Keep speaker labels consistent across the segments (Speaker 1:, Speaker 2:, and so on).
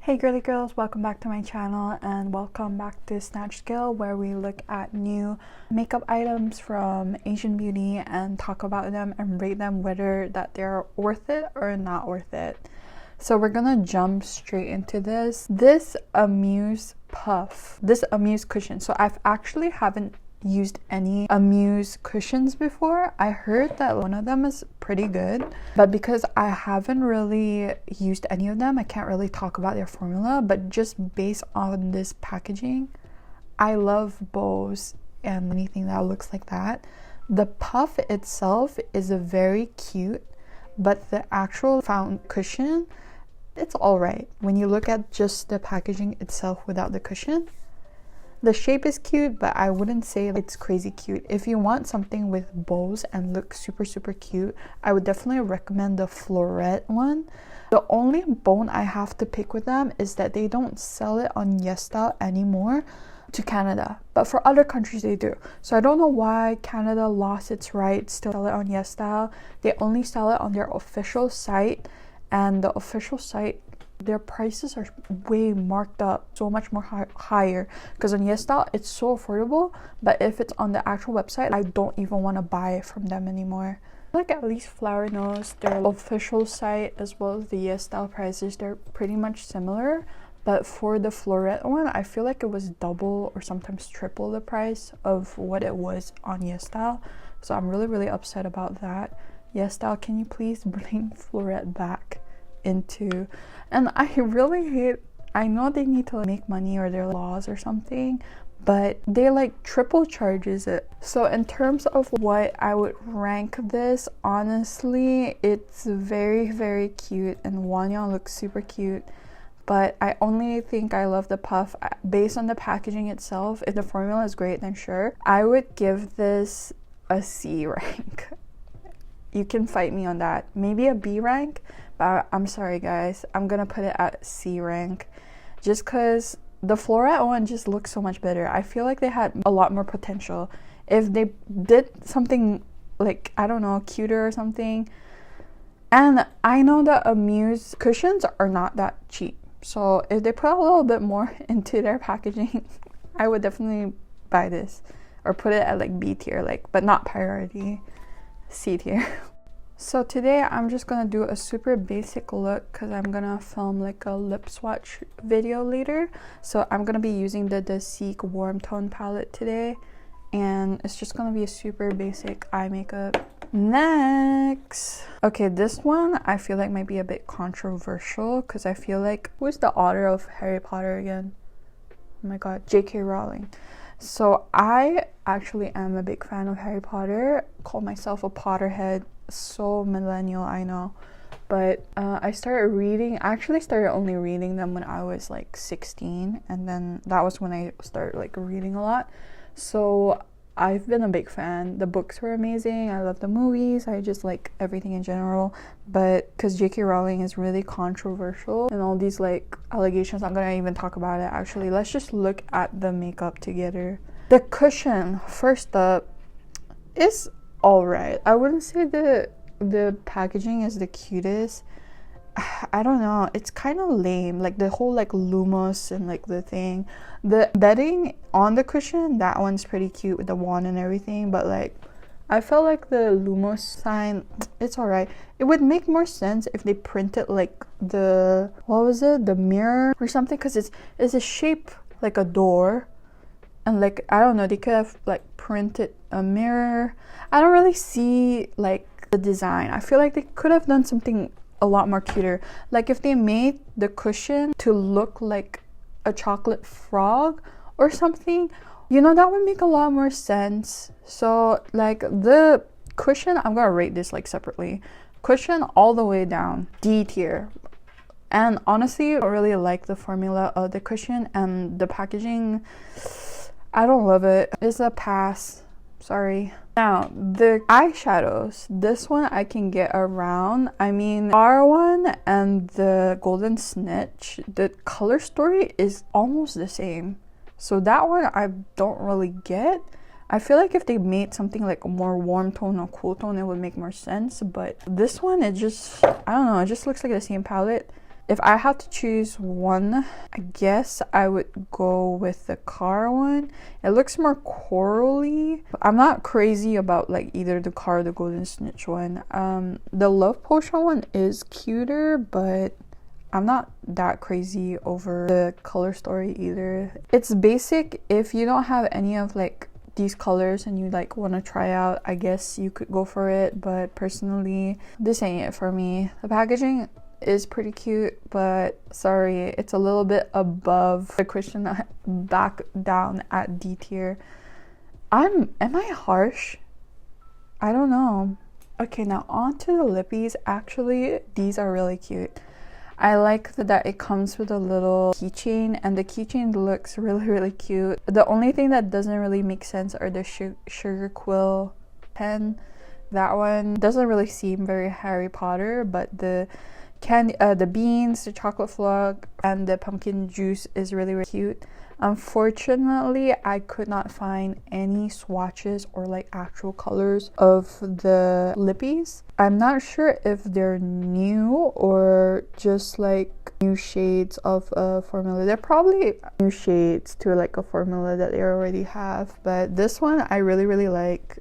Speaker 1: Hey girly girls, welcome back to my channel and welcome back to Snatch Scale, where we look at new makeup items from Asian beauty and talk about them and rate them whether that they're worth it or not worth it. So we're gonna jump straight into this Amuse puff, this Amuse cushion. So I've actually haven't used any Amuse cushions before. I heard that one of them is pretty good, but because I haven't really used any of them, I can't really talk about their formula. But just based on this packaging, I love bows and anything that looks like that. The puff itself is a very cute, but the actual fountain cushion, it's all right. When you look at just the packaging itself without the cushion, the shape is cute, but I wouldn't say it's crazy cute. If you want something with bows and look super cute, I would definitely recommend the Florette one. The only bone I have to pick with them is that they don't sell it on YesStyle anymore to Canada, but for other countries they do. So I don't know why Canada lost its rights to sell it on YesStyle. They only sell it on their official site, and the official site, their prices are way marked up, so much more higher, because on YesStyle it's so affordable, but if it's on the actual website, I don't even want to buy it from them anymore. Like, at least FlowerKnow, their official site as well as the YesStyle prices, they're pretty much similar, but for the Florette one, I feel like it was double or sometimes triple the price of what it was on YesStyle. So I'm really upset about that. YesStyle, can you please bring Florette back into, and I really hate, I know they need to make money or their laws or something, but they like triple charges it. So in terms of what I would rank this, honestly, it's very cute and YesStyle looks super cute, but I only think I love the puff based on the packaging itself. If the formula is great, then sure, I would give this a C rank. You can fight me on that, maybe a B rank, but I'm sorry guys, I'm gonna put it at C rank, just because the Florette one just looks so much better. I feel like they had a lot more potential if they did something like, I don't know, cuter or something. And I know the Amuse cushions are not that cheap, so if they put a little bit more into their packaging, I would definitely buy this or put it at like B tier, like, but not priority, C tier. So today I'm just gonna do a super basic look because I'm gonna film like a lip swatch video later. So I'm gonna be using the Seek Warm Tone palette today, and it's just gonna be a super basic eye makeup. Next, okay, this one I feel like might be a bit controversial because I feel like, who's the author of Harry Potter again? Oh my god, J.K. Rowling. So I actually am a big fan of Harry Potter, call myself a Potterhead. So millennial, I know, but I actually started only reading them when I was like 16, and then that was when I started like reading a lot. So I've been a big fan. The books were amazing, I love the movies, I just like everything in general, but because J.K. Rowling is really controversial and all these like allegations, I'm gonna even talk about it. Actually, let's just look at the makeup together. The cushion, first up, is alright. I wouldn't say the packaging is the cutest. I don't know, it's kind of lame, like the whole like Lumos and like the thing. The bedding on the cushion, that one's pretty cute with the wand and everything, but like I felt like the Lumos sign, it's alright. It would make more sense if they printed like the, what was it, the mirror or something, because it's a shape like a door, and like, I don't know, they could have like printed a mirror. I don't really see like the design. I feel like they could have done something a lot more cuter. Like if they made the cushion to look like a chocolate frog or something, you know, that would make a lot more sense. So like the cushion, I'm gonna rate this like separately. Cushion all the way down, D tier. And honestly, I don't really like the formula of the cushion, and the packaging, I don't love it. It's a pass, sorry. Now the eyeshadows, this one I can get around. I mean, R1 and the Golden Snitch, the color story is almost the same, so that one I don't really get. I feel like if they made something like a more warm tone or cool tone, it would make more sense, but this one, it just, I don't know, it just looks like the same palette. If I had to choose one, I guess I would go with the car one. It looks more corally. I'm not crazy about like either the car or the golden snitch one. The love potion one is cuter, but I'm not that crazy over the color story either. It's basic. If you don't have any of like these colors and you like want to try out, I guess you could go for it, but personally this ain't it for me. The packaging is pretty cute, but sorry, it's a little bit above the Christian back down at D tier. Am I harsh? I don't know. Okay, now on to the lippies. Actually, these are really cute. I like that it comes with a little keychain, and the keychain looks really cute. The only thing that doesn't really make sense are the sugar quill pen. That one doesn't really seem very Harry Potter, but the candy, the beans, the chocolate flock, and the pumpkin juice is really cute. Unfortunately, I could not find any swatches or like actual colors of the lippies. I'm not sure if they're new or just like new shades of a formula. They're probably new shades to like a formula that they already have, but this one I really like.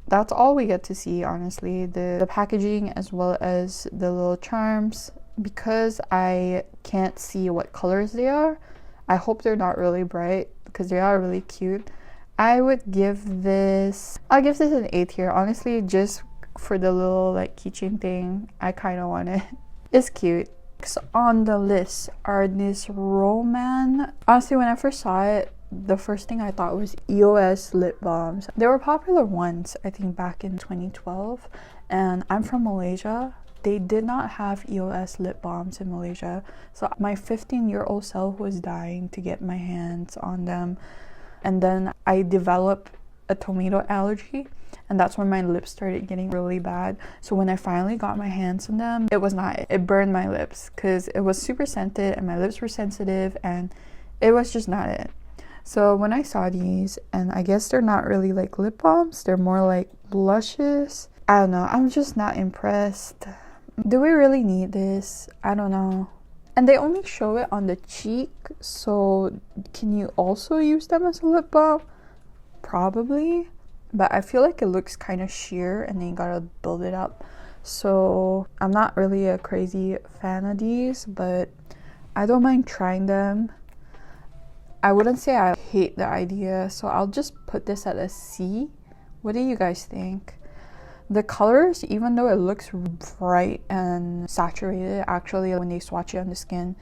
Speaker 1: That's all we get to see, honestly, the packaging as well as the little charms. Because I can't see what colors they are, I hope they're not really bright because they are really cute. I would give this, I'll give this an A tier, honestly, just for the little like keychain thing. I kind of want it. It's cute. Next on the list are this Roman. Honestly, when I first saw it, the first thing I thought was EOS lip balms. They were popular ones, I think, back in 2012, and I'm from Malaysia. They did not have EOS lip balms in Malaysia, so my 15-year-old self was dying to get my hands on them. And then I developed a tomato allergy, and that's when my lips started getting really bad. So when I finally got my hands on them, it was not it burned my lips because it was super scented and my lips were sensitive, and it was just not it. So when I saw these, and I guess they're not really like lip balms, they're more like blushes. I don't know, I'm just not impressed. Do we really need this? I don't know. And they only show it on the cheek, so can you also use them as a lip balm? Probably, but I feel like it looks kind of sheer and then you gotta build it up. So I'm not really a crazy fan of these, but I don't mind trying them. I wouldn't say I hate the idea, so I'll just put this at a C. What do you guys think? The colors, even though it looks bright and saturated, actually when they swatch it on the skin,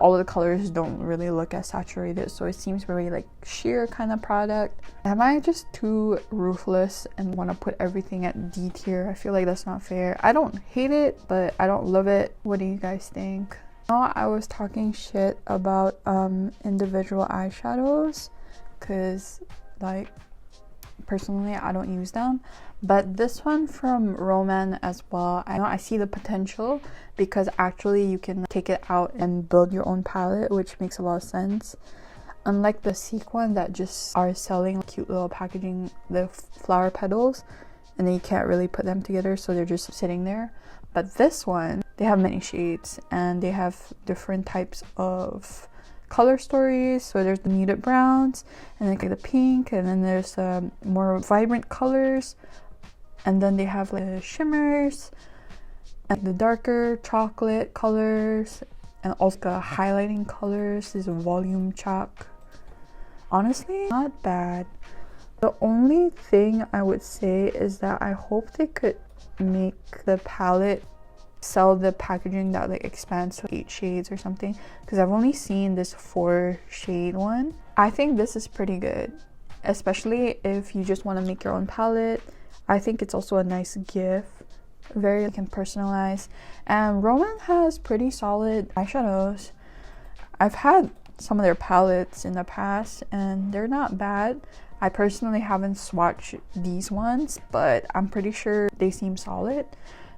Speaker 1: all of the colors don't really look as saturated, so it seems very like sheer kind of product. Am I just too ruthless and want to put everything at D tier? I feel like that's not fair. I don't hate it, but I don't love it. What do you guys think? I was talking shit about individual eyeshadows because like personally I don't use them, but this one from Roman as well, I know I see the potential because actually you can take it out and build your own palette, which makes a lot of sense. Unlike the sequin that just are selling cute little packaging, the flower petals, and then you can't really put them together, so they're just sitting there. But this one, they have many shades and they have different types of color stories. So there's the muted browns and like the pink, and then there's more vibrant colors, and then they have like the shimmers and the darker chocolate colors, and also the highlighting colors. This is volume chalk. Honestly, not bad. The only thing I would say is that I hope they could make the palette sell the packaging that like expands to 8 shades or something, because I've only seen this 4 shade one. I think this is pretty good, especially if you just want to make your own palette. I think it's also a nice gift, very you can personalize. And Roman has pretty solid eyeshadows. I've had some of their palettes in the past and they're not bad. I personally haven't swatched these ones, but I'm pretty sure they seem solid.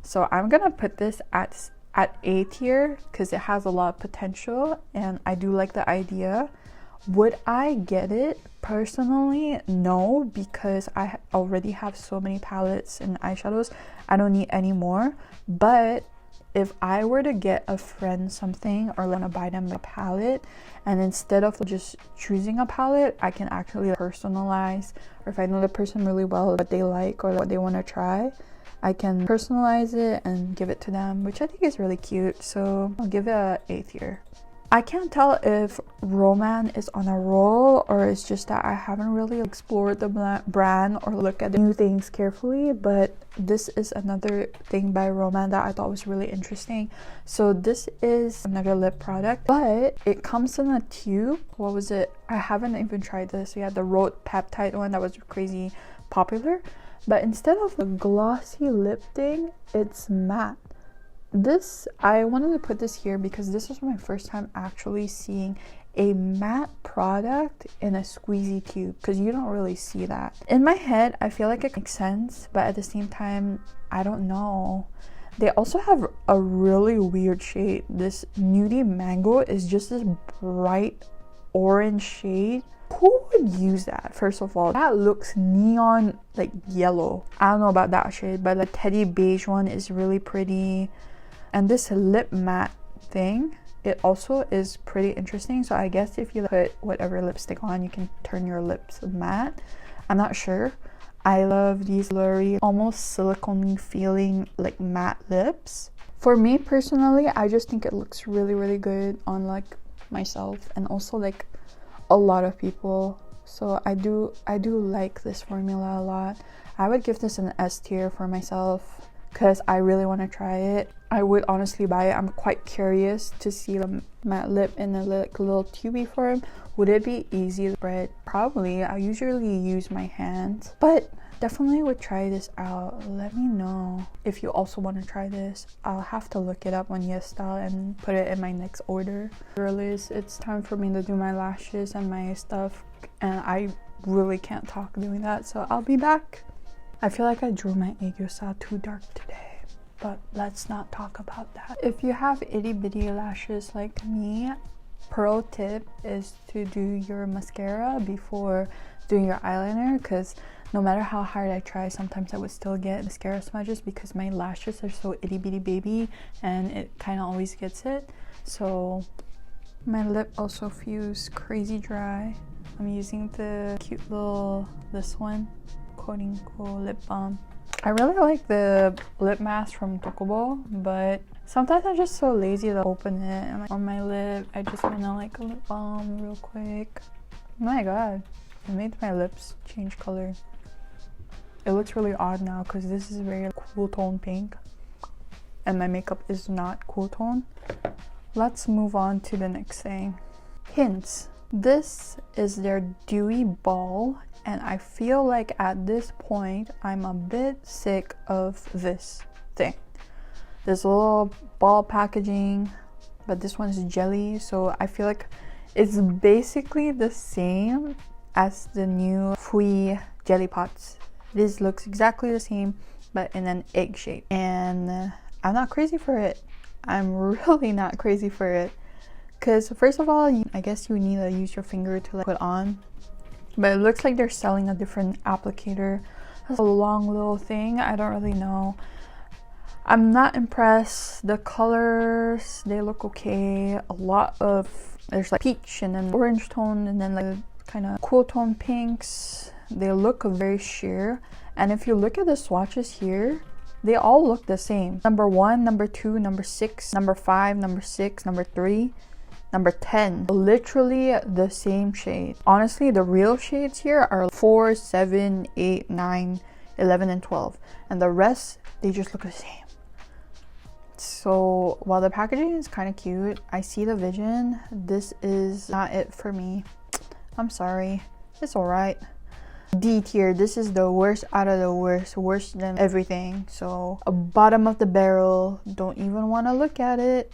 Speaker 1: So I'm gonna put this at A tier because it has a lot of potential and I do like the idea. Would I get it? Personally, no, because I already have so many palettes and eyeshadows. I don't need any more. But if I were to get a friend something or want to buy them a palette, and instead of just choosing a palette, I can actually personalize, or if I know the person really well, what they like or what they want to try, I can personalize it and give it to them, which I think is really cute. So I'll give it a 8 tier. I can't tell if Roman is on a roll, or it's just that I haven't really explored the brand or looked at the new things carefully, but this is another thing by Roman that I thought was really interesting. So this is another lip product, but it comes in a tube. What was it? I haven't even tried this. We had the Rhode peptide one that was crazy popular, but instead of a glossy lip thing, it's matte. This, I wanted to put this here because this was my first time actually seeing a matte product in a squeezy tube, because you don't really see that. In my head, I feel like it makes sense, but at the same time, I don't know. They also have a really weird shade. This Nudie Mango is just this bright orange shade. Who would use that? First of all, that looks neon like yellow. I don't know about that shade, but the Teddy Beige one is really pretty. And this lip matte thing, it also is pretty interesting. So I guess if you put whatever lipstick on, you can turn your lips matte. I'm not sure. I love these blurry, almost silicone feeling like matte lips. For me personally, I just think it looks really, really good on like myself and also like a lot of people. So I do like this formula a lot. I would give this an S tier for myself because I really want to try it. I would honestly buy it. I'm quite curious to see the matte lip in a little tubey form. Would it be easy to spread? Probably. I usually use my hands, but definitely would try this out. Let me know if you also want to try this. I'll have to look it up on YesStyle and put it in my next order. Girlies, it's time for me to do my lashes and my stuff, and I really can't talk doing that, so I'll be back. I feel like I drew my aegyo too dark today, but let's not talk about that. If you have itty bitty lashes like me, pro tip is to do your mascara before doing your eyeliner, because no matter how hard I try, sometimes I would still get mascara smudges because my lashes are so itty bitty baby and it kind of always gets it. So my lip also feels crazy dry. I'm using the cute little, this one, Coating Cool lip balm. I really like the lip mask from Tokobo, but sometimes I'm just so lazy to open it. And like on my lip, I just want to like a lip balm real quick. Oh my god, it made my lips change color. It looks really odd now because this is very cool tone pink and my makeup is not cool tone. Let's move on to the next thing. Hints. This is their Dewy Ball, and I feel like at this point I'm a bit sick of this thing. This little ball packaging, but this one is jelly, so I feel like it's basically the same as the new Fui jelly pots. This looks exactly the same but in an egg shape, and I'm not crazy for it. I'm really not crazy for it, because first of all, I guess you need to use your finger to like put on, but it looks like they're selling a different applicator. That's a long little thing. I don't really know. I'm not impressed. The colors, they look okay. A lot of, there's like peach and then orange tone and then like kind of cool tone pinks. They look very sheer, and if you look at the swatches here, they all look the same. Number 1, number 2, number 6, number 5, number 6, number 3, number 10. Literally the same shade. Honestly, the real shades here are 4, 7, 8, 9, 11, and 12. And the rest, they just look the same. So while the packaging is kind of cute, I see the vision. This is not it for me. I'm sorry. It's alright. D tier. This is the worst out of the worst. Worse than everything. So a bottom of the barrel. Don't even want to look at it.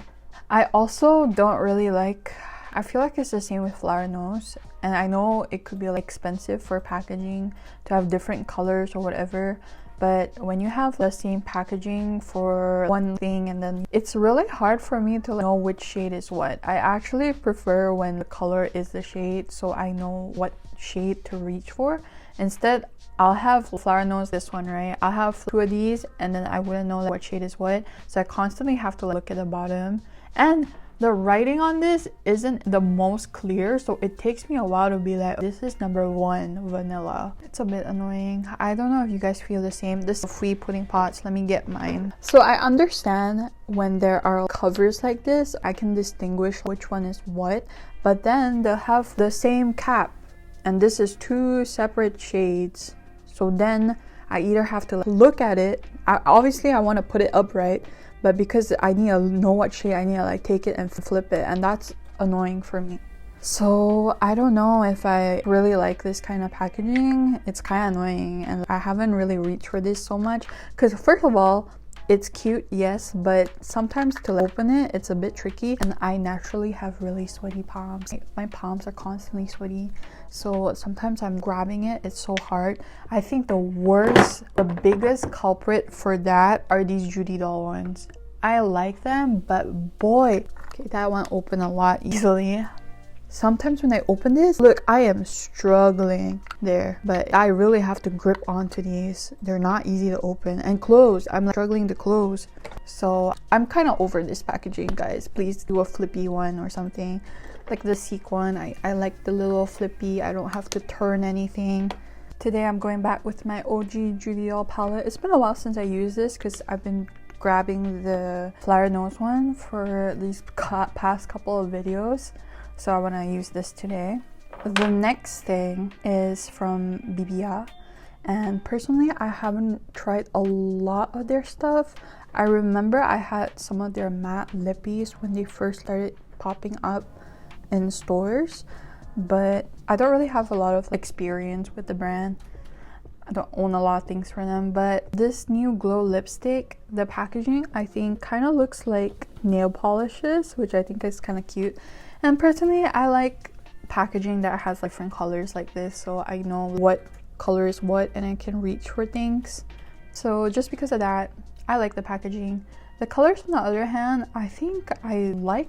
Speaker 1: I also don't really like, I feel like it's the same with FlowerKnow, and I know it could be like expensive for packaging to have different colors or whatever, But when you have the same packaging for one thing, and then it's really hard for me to know which shade is what. I actually prefer when the color is the shade, so I know what shade to reach for. Instead, I'll have FlowerKnow, this one, right? I'll have 2 of these and then I wouldn't know what shade is what, so I constantly have to look at the bottom. And the writing on this isn't the most clear, so it takes me a while to be like, this is number 1 vanilla. It's a bit annoying. I don't know if you guys feel the same. This is free pudding pots. Let me get mine. So I understand when there are covers like this, I can distinguish which one is what, but then they'll have the same cap, and this is 2 separate shades. So then I either have to look at it. Obviously I want to put it upright, but because I need to know what shade, I need to like take it and flip it, and that's annoying for me. So I don't know if I really like this kind of packaging. It's kind of annoying, and I haven't really reached for this so much because, first of all, it's cute, yes, but sometimes to open it, it's a bit tricky, and I naturally have really sweaty palms. My palms are constantly sweaty, so sometimes I'm grabbing it, it's so hard. I think the worst, the biggest culprit for that are these Judy doll ones. I like them, but boy, okay, that one opened a lot easily. Sometimes when I open this, look, I am struggling there, but I really have to grip onto these. They're not easy to open and close. I'm struggling to close. So I'm kind of over this packaging, guys. Please do a flippy one or something. Like the Seek one, I like the little flippy. I don't have to turn anything. Today I'm going back with my OG Judy doll palette. It's been a while since I used this because I've been grabbing the FlowerKnow one for these past couple of videos. So I want to use this today. The next thing is from kbeauty, and personally I haven't tried a lot of their stuff. I remember I had some of their matte lippies when they first started popping up in stores, but I don't really have a lot of experience with the brand. I don't own a lot of things for them, but this new glow lipstick, the packaging I think kind of looks like nail polishes, which I think is kind of cute. And personally, I like packaging that has different colors like this, so I know what color is what and I can reach for things. So just because of that, I like the packaging. The colors, on the other hand, I think I like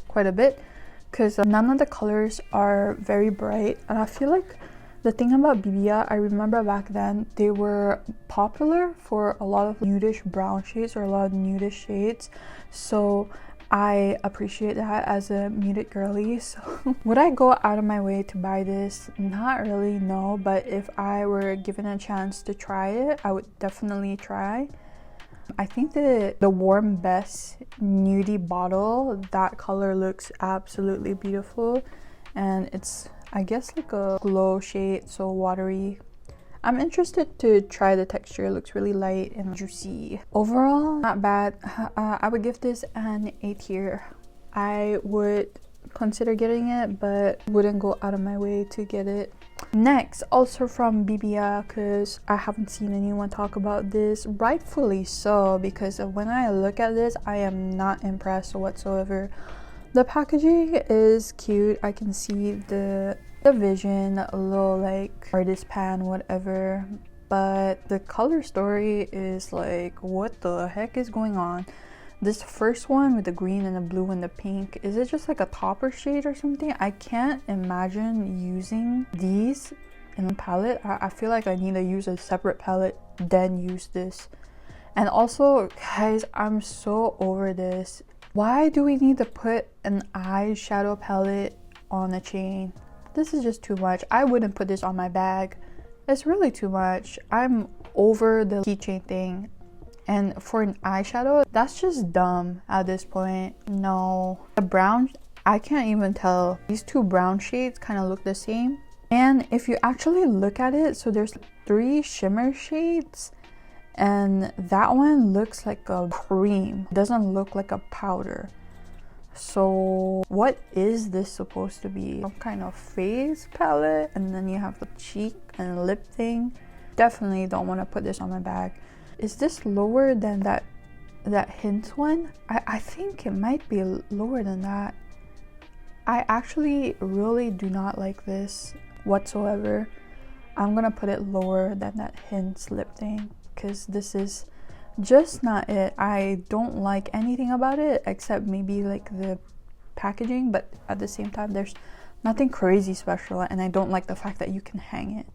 Speaker 1: quite a bit because none of the colors are very bright, and I feel like the thing about kbeauty, I remember back then they were popular for a lot of nudish brown shades or a lot of nudish shades, so I appreciate that as a muted girly. So would I go out of my way to buy this? Not really, no, but if I were given a chance to try it, I would definitely try. I think the Warm Best nudie bottle, that color looks absolutely beautiful, and it's, I guess, like a glow shade, so watery. I'm interested to try the texture. It looks really light and juicy. Overall, not bad. I would give this an A tier. I would consider getting it, but wouldn't go out of my way to get it. Next, also from kbeauty, because I haven't seen anyone talk about this, rightfully so, because when I look at this, I am not impressed whatsoever. The packaging is cute. I can see the vision, a little like artist pan, whatever, but the color story is like, what the heck is going on? This first one with the green and the blue and the pink, is it just like a topper shade or something? I can't imagine using these in a palette. I feel like I need to use a separate palette, then use this. And also, guys, I'm so over this. Why do we need to put an eyeshadow palette on a chain? This is just too much. I wouldn't put this on my bag. It's really too much. I'm over the keychain thing. And for an eyeshadow, that's just dumb at this point. No. The brown, I can't even tell. These 2 brown shades kind of look the same. And if you actually look at it, so there's 3 shimmer shades, and that one looks like a cream. It doesn't look like a powder. So what is this supposed to be? Some kind of face palette, and then you have the cheek and lip thing. Definitely don't want to put this on my bag. Is this lower than that hint one? I think it might be lower than that. I actually really do not like this whatsoever. I'm gonna put it lower than that hint lip thing. because this is just not it. I don't like anything about it except maybe like the packaging, but at the same time there's nothing crazy special, and I don't like the fact that you can hang it.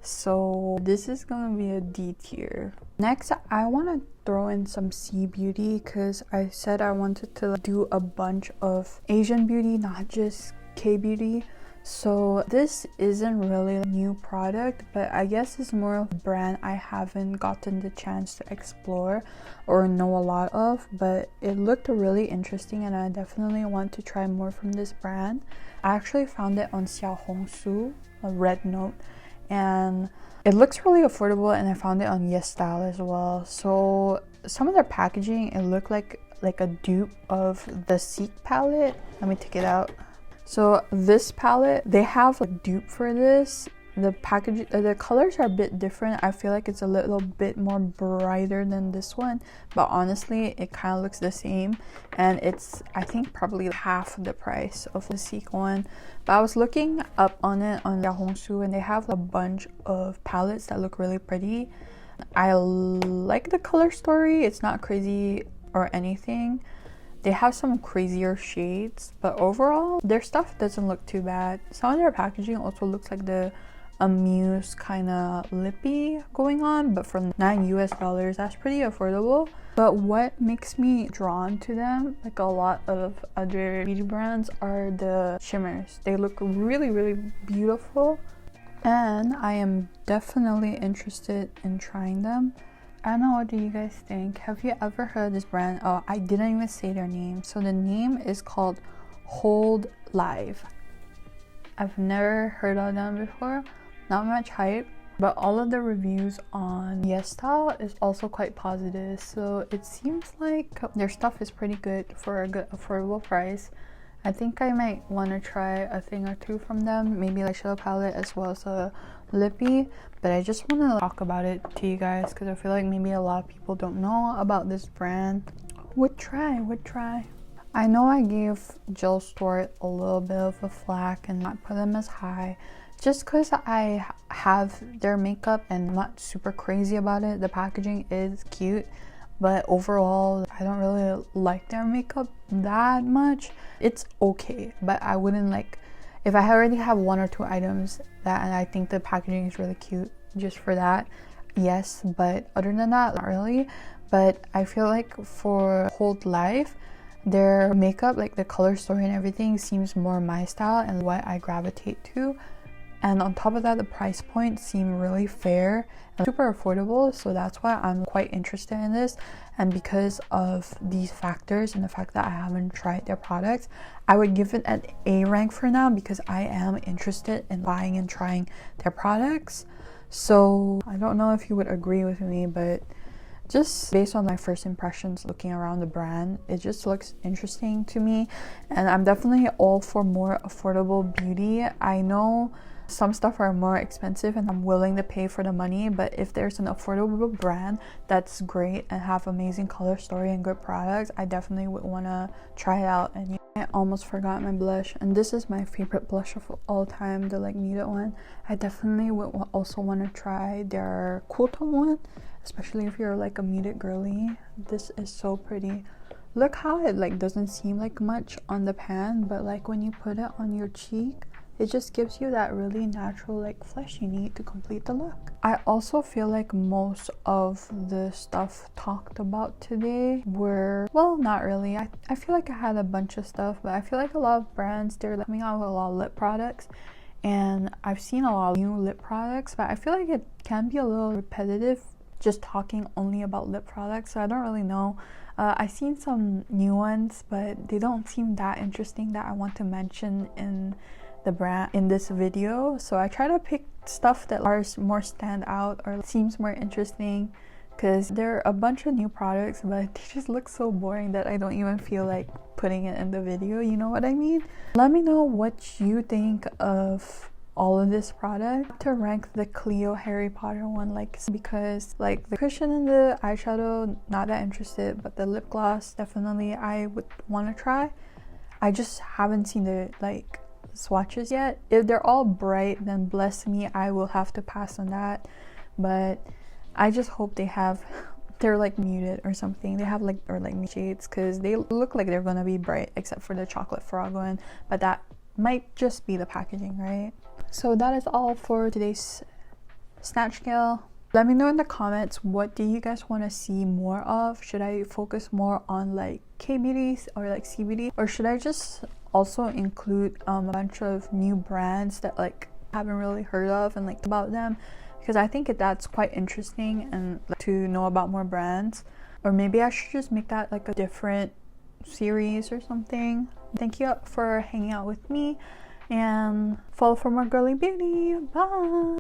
Speaker 1: So this is gonna be a D tier. Next, I want to throw in some cbeauty because I said I wanted to do a bunch of Asian beauty, not just kbeauty. So this isn't really a new product, but I guess it's more of a brand I haven't gotten the chance to explore or know a lot of, but it looked really interesting and I definitely want to try more from this brand. I actually found it on Xiaohongshu, a red note, and it looks really affordable, and I found it on YesStyle as well. So some of their packaging, it looked like a dupe of the Seek palette. Let me take it out. So this palette, they have a dupe for this. The package, the colors are a bit different. I feel like it's a little bit more brighter than this one, but honestly it kind of looks the same, and it's, I think, probably half the price of the Seek one. But I was looking up on it on Xiaohongshu, and they have a bunch of palettes that look really pretty. I like the color story. It's not crazy or anything. They have some crazier shades, but overall their stuff doesn't look too bad. Some of their packaging also looks like the Amuse kind of lippy going on, but for $9 US, that's pretty affordable. But what makes me drawn to them, like a lot of other beauty brands, are the shimmers. They look really, really beautiful, and I am definitely interested in trying them. I don't know, what do you guys think? Have you ever heard of this brand? Oh, I didn't even say their name. So the name is called Hold Live. I've never heard of them before. Not much hype, but all of the reviews on YesStyle is also quite positive. So it seems like their stuff is pretty good for a good affordable price. I think I might want to try a thing or two from them, maybe like shadow palette as well as a lippy. But I just want to talk about it to you guys because I feel like maybe a lot of people don't know about this brand. Would try. I know I gave Jill Swatches a little bit of a flack and not put them as high, just because I have their makeup and I'm not super crazy about it. The packaging is cute, but overall I don't really like their makeup that much. It's okay, but I wouldn't like, if I already have one or two items that and I think the packaging is really cute, just for that, yes, but other than that, not really. But I feel like for Hold Life, their makeup, like the color story and everything, seems more my style and what I gravitate to. And on top of that, the price points seem really fair and super affordable, so that's why I'm quite interested in this. And because of these factors and the fact that I haven't tried their products, I would give it an A rank for now because I am interested in buying and trying their products. So I don't know if you would agree with me, but just based on my first impressions looking around the brand, it just looks interesting to me, and I'm definitely all for more affordable beauty. I know some stuff are more expensive and I'm willing to pay for the money, but if there's an affordable brand that's great and have amazing color story and good products, I definitely would want to try it out. And I almost forgot my blush, and this is my favorite blush of all time, the like muted one. I definitely would also want to try their cool tone one, especially if you're like a muted girly. This is so pretty. Look how it like doesn't seem like much on the pan, but like when you put it on your cheek, it just gives you that really natural like flesh you need to complete the look. I also feel like most of the stuff talked about today were, well, not really. I feel like I had a bunch of stuff, but I feel like a lot of brands, they're coming out with a lot of lip products, and I've seen a lot of new lip products, but I feel like it can be a little repetitive just talking only about lip products, so I don't really know. I've seen some new ones, but they don't seem that interesting that I want to mention in the brand in this video. So I try to pick stuff that are more stand out or seems more interesting, because there are a bunch of new products but they just look so boring that I don't even feel like putting it in the video, you know what I mean? Let me know what you think of all of this product. To rank the Clio Harry Potter one, like, because like the cushion and the eyeshadow, not that interested, but the lip gloss definitely I would want to try. I just haven't seen the like swatches yet. If they're all bright, then bless me, I will have to pass on that. But I just hope they have they're like muted or something. They have like or like shades, because they look like they're gonna be bright except for the chocolate frog one, but that might just be the packaging, right? So that is all for today's Snatch scale. Let me know in the comments, what do you guys want to see more of? Should I focus more on like K-beauty or like CBD, or should I just also include a bunch of new brands that like haven't really heard of and like about them? Because I think that's quite interesting, and like, to know about more brands. Or maybe I should just make that like a different series or something. Thank you for hanging out with me, and follow for more girly beauty. Bye.